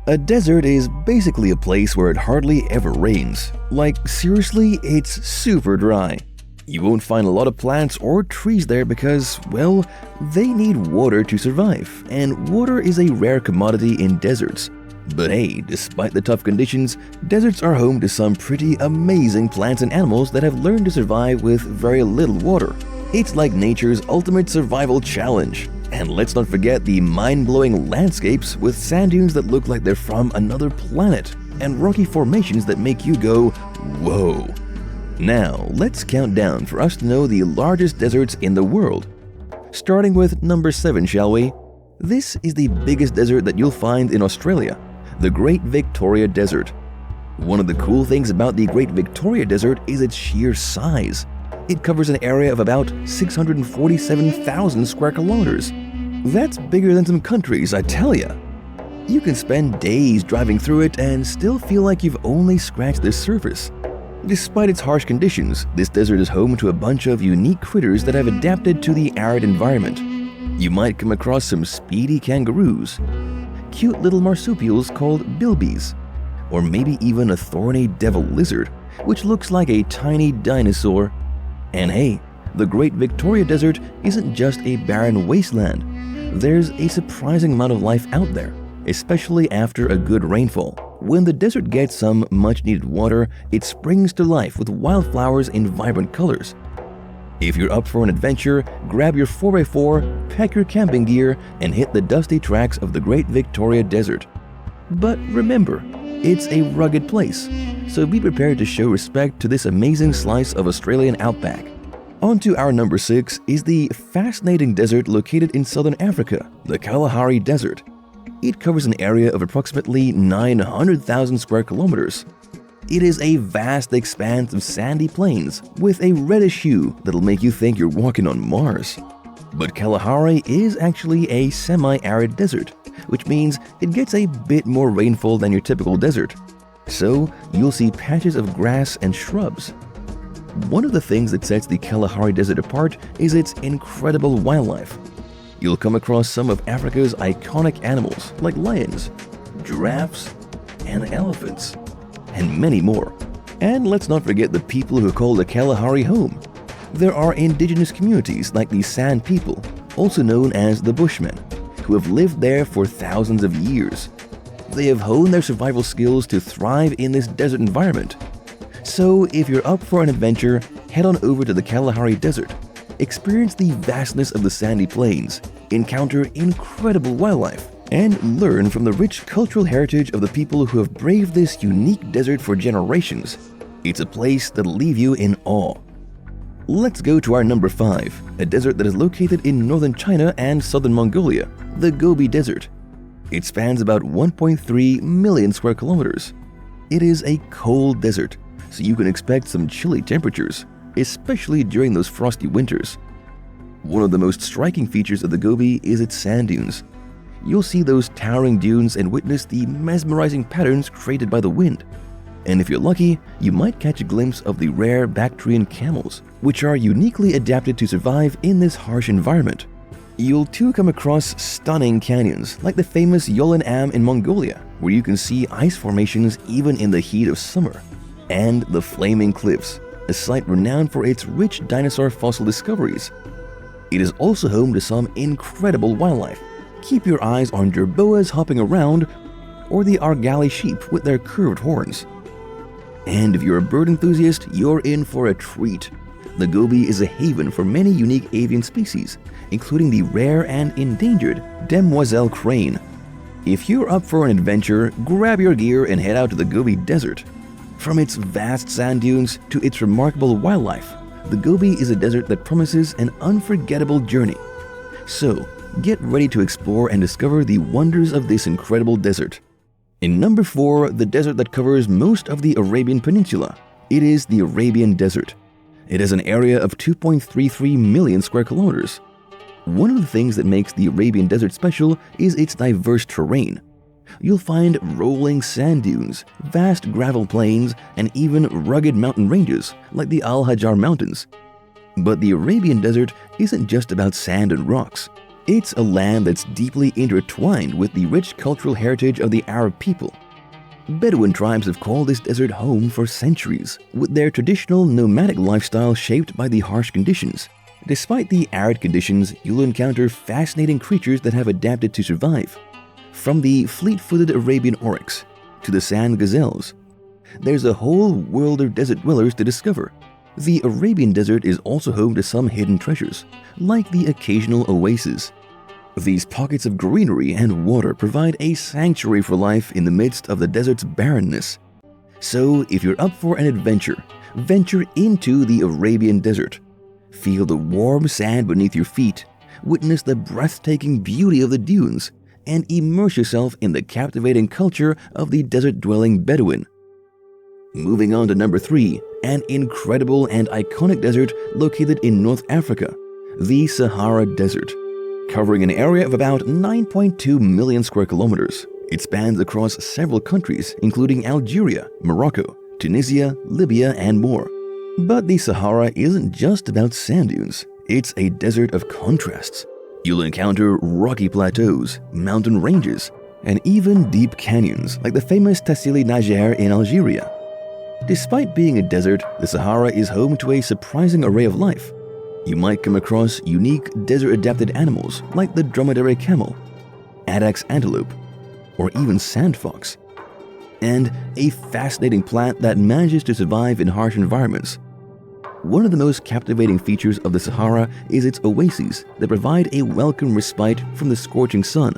A desert is basically a place where it hardly ever rains. Like, seriously, it's super dry. You won't find a lot of plants or trees there because, well, they need water to survive, and water is a rare commodity in deserts. But hey, despite the tough conditions, deserts are home to some pretty amazing plants and animals that have learned to survive with very little water. It's like nature's ultimate survival challenge. And let's not forget the mind-blowing landscapes with sand dunes that look like they're from another planet, and rocky formations that make you go, whoa. Now, let's count down for us to know the largest deserts in the world. Starting with number 7, shall we? This is the biggest desert that you'll find in Australia, the Great Victoria Desert. One of the cool things about the Great Victoria Desert is its sheer size. It covers an area of about 647,000 square kilometers. That's bigger than some countries, I tell ya. You can spend days driving through it and still feel like you've only scratched the surface. Despite its harsh conditions, this desert is home to a bunch of unique critters that have adapted to the arid environment. You might come across some speedy kangaroos, cute little marsupials called bilbies, or maybe even a thorny devil lizard, which looks like a tiny dinosaur. And hey, the Great Victoria Desert isn't just a barren wasteland. There's a surprising amount of life out there, especially after a good rainfall. When the desert gets some much-needed water, it springs to life with wildflowers in vibrant colors. If you're up for an adventure, grab your 4x4, pack your camping gear, and hit the dusty tracks of the Great Victoria Desert. But remember, it's a rugged place, so be prepared to show respect to this amazing slice of Australian outback. On to our number 6 is the fascinating desert located in southern Africa, the Kalahari Desert. It covers an area of approximately 900,000 square kilometers. It is a vast expanse of sandy plains with a reddish hue that'll make you think you're walking on Mars. But Kalahari is actually a semi-arid desert, which means it gets a bit more rainfall than your typical desert. So you'll see patches of grass and shrubs. One of the things that sets the Kalahari Desert apart is its incredible wildlife. You'll come across some of Africa's iconic animals like lions, giraffes, and elephants, and many more. And let's not forget the people who call the Kalahari home. There are indigenous communities like the San people, also known as the Bushmen, who have lived there for thousands of years. They have honed their survival skills to thrive in this desert environment. So if you're up for an adventure, head on over to the Kalahari Desert. Experience the vastness of the sandy plains, encounter incredible wildlife, and learn from the rich cultural heritage of the people who have braved this unique desert for generations. It's a place that'll leave you in awe. Let's go to our number 5, a desert that is located in northern China and southern Mongolia, the Gobi Desert. It spans about 1.3 million square kilometers. It is a cold desert, so you can expect some chilly temperatures, especially during those frosty winters. One of the most striking features of the Gobi is its sand dunes. You'll see those towering dunes and witness the mesmerizing patterns created by the wind. And if you're lucky, you might catch a glimpse of the rare Bactrian camels, which are uniquely adapted to survive in this harsh environment. You'll too come across stunning canyons like the famous Yolin Am in Mongolia, where you can see ice formations even in the heat of summer, and the Flaming Cliffs, a site renowned for its rich dinosaur fossil discoveries. It is also home to some incredible wildlife. Keep your eyes on jerboas hopping around, or the Argali sheep with their curved horns. And if you're a bird enthusiast, you're in for a treat. The Gobi is a haven for many unique avian species, including the rare and endangered demoiselle crane. If you're up for an adventure, grab your gear and head out to the Gobi Desert. From its vast sand dunes to its remarkable wildlife, the Gobi is a desert that promises an unforgettable journey. So, get ready to explore and discover the wonders of this incredible desert. In number 4, the desert that covers most of the Arabian Peninsula. It is the Arabian Desert. It has an area of 2.33 million square kilometers. One of the things that makes the Arabian Desert special is its diverse terrain. You'll find rolling sand dunes, vast gravel plains, and even rugged mountain ranges like the Al Hajar Mountains. But the Arabian Desert isn't just about sand and rocks. It's a land that's deeply intertwined with the rich cultural heritage of the Arab people. Bedouin tribes have called this desert home for centuries, with their traditional nomadic lifestyle shaped by the harsh conditions. Despite the arid conditions, you'll encounter fascinating creatures that have adapted to survive. From the fleet-footed Arabian oryx to the sand gazelles, there's a whole world of desert dwellers to discover. The Arabian Desert is also home to some hidden treasures, like the occasional oasis. These pockets of greenery and water provide a sanctuary for life in the midst of the desert's barrenness. So, if you're up for an adventure, venture into the Arabian Desert. Feel the warm sand beneath your feet, witness the breathtaking beauty of the dunes, and immerse yourself in the captivating culture of the desert-dwelling Bedouin. Moving on to number 3, an incredible and iconic desert located in North Africa, the Sahara Desert. Covering an area of about 9.2 million square kilometers, it spans across several countries including Algeria, Morocco, Tunisia, Libya, and more. But the Sahara isn't just about sand dunes, it's a desert of contrasts. You'll encounter rocky plateaus, mountain ranges, and even deep canyons like the famous Tassili Niger in Algeria. Despite being a desert, the Sahara is home to a surprising array of life. You might come across unique desert-adapted animals like the dromedary camel, Addax antelope, or even sand fox, and a fascinating plant that manages to survive in harsh environments. One of the most captivating features of the Sahara is its oases that provide a welcome respite from the scorching sun.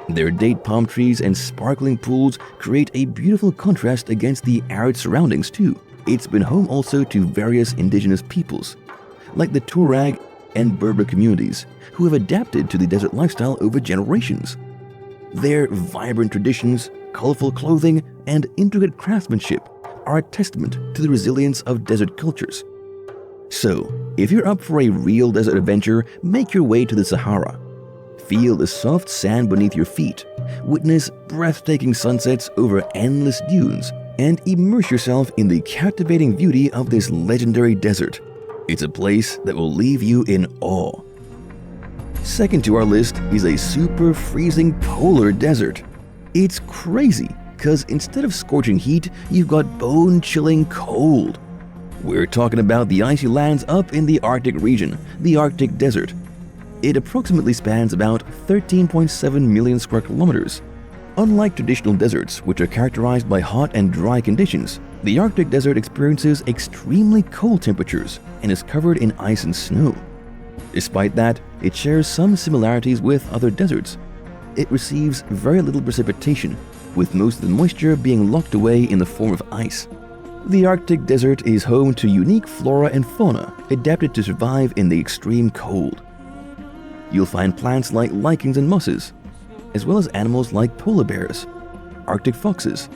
Their date palm trees and sparkling pools create a beautiful contrast against the arid surroundings too. It's been home also to various indigenous peoples, like the Tuareg and Berber communities, who have adapted to the desert lifestyle over generations. Their vibrant traditions, colorful clothing, and intricate craftsmanship are a testament to the resilience of desert cultures. So, if you're up for a real desert adventure, make your way to the Sahara. Feel the soft sand beneath your feet, witness breathtaking sunsets over endless dunes, and immerse yourself in the captivating beauty of this legendary desert. It's a place that will leave you in awe. Second to our list is a super freezing polar desert. It's crazy, because instead of scorching heat, you've got bone-chilling cold. We're talking about the icy lands up in the Arctic region, the Arctic Desert. It approximately spans about 13.7 million square kilometers. Unlike traditional deserts, which are characterized by hot and dry conditions, the Arctic Desert experiences extremely cold temperatures and is covered in ice and snow. Despite that, it shares some similarities with other deserts. It receives very little precipitation, with most of the moisture being locked away in the form of ice. The Arctic Desert is home to unique flora and fauna adapted to survive in the extreme cold. You'll find plants like lichens and mosses, as well as animals like polar bears, Arctic foxes,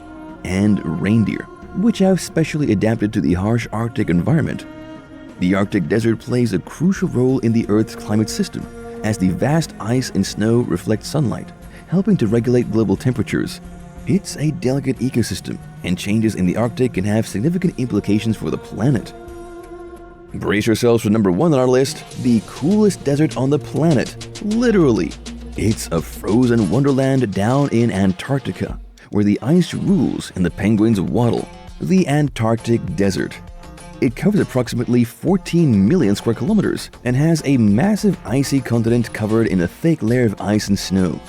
and reindeer, which have specially adapted to the harsh Arctic environment. The Arctic Desert plays a crucial role in the Earth's climate system, as the vast ice and snow reflect sunlight, helping to regulate global temperatures. It's a delicate ecosystem, and changes in the Arctic can have significant implications for the planet. Brace yourselves for number 1 on our list, the coolest desert on the planet. Literally. It's a frozen wonderland down in Antarctica, where the ice rules and the penguins waddle. The Antarctic Desert. It covers approximately 14 million square kilometers and has a massive icy continent covered in a thick layer of ice and snow.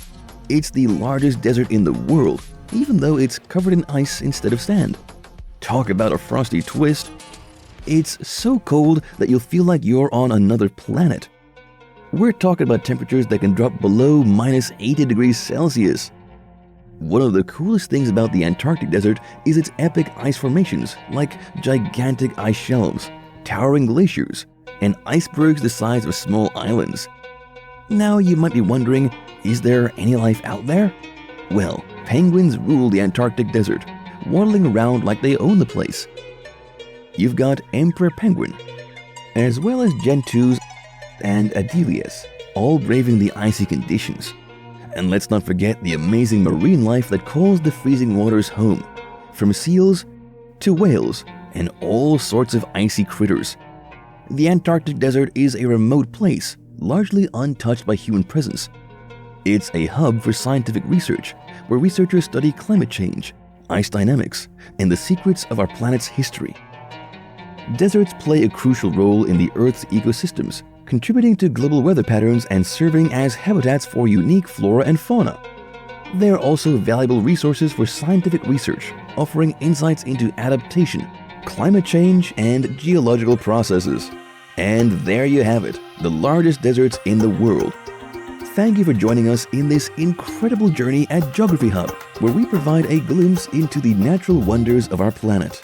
It's the largest desert in the world, even though it's covered in ice instead of sand. Talk about a frosty twist. It's so cold that you'll feel like you're on another planet. We're talking about temperatures that can drop below minus 80 degrees Celsius. One of the coolest things about the Antarctic Desert is its epic ice formations, like gigantic ice shelves, towering glaciers, and icebergs the size of small islands. Now you might be wondering, is there any life out there? Well, penguins rule the Antarctic Desert, waddling around like they own the place. You've got emperor penguin, as well as gentoos and adelias, all braving the icy conditions. And let's not forget the amazing marine life that calls the freezing waters home, from seals to whales and all sorts of icy critters. The Antarctic Desert is a remote place, largely untouched by human presence. It's a hub for scientific research, where researchers study climate change, ice dynamics, and the secrets of our planet's history. Deserts play a crucial role in the Earth's ecosystems, contributing to global weather patterns and serving as habitats for unique flora and fauna. They are also valuable resources for scientific research, offering insights into adaptation, climate change, and geological processes. And there you have it, the largest deserts in the world. Thank you for joining us in this incredible journey at Geography Hub, where we provide a glimpse into the natural wonders of our planet.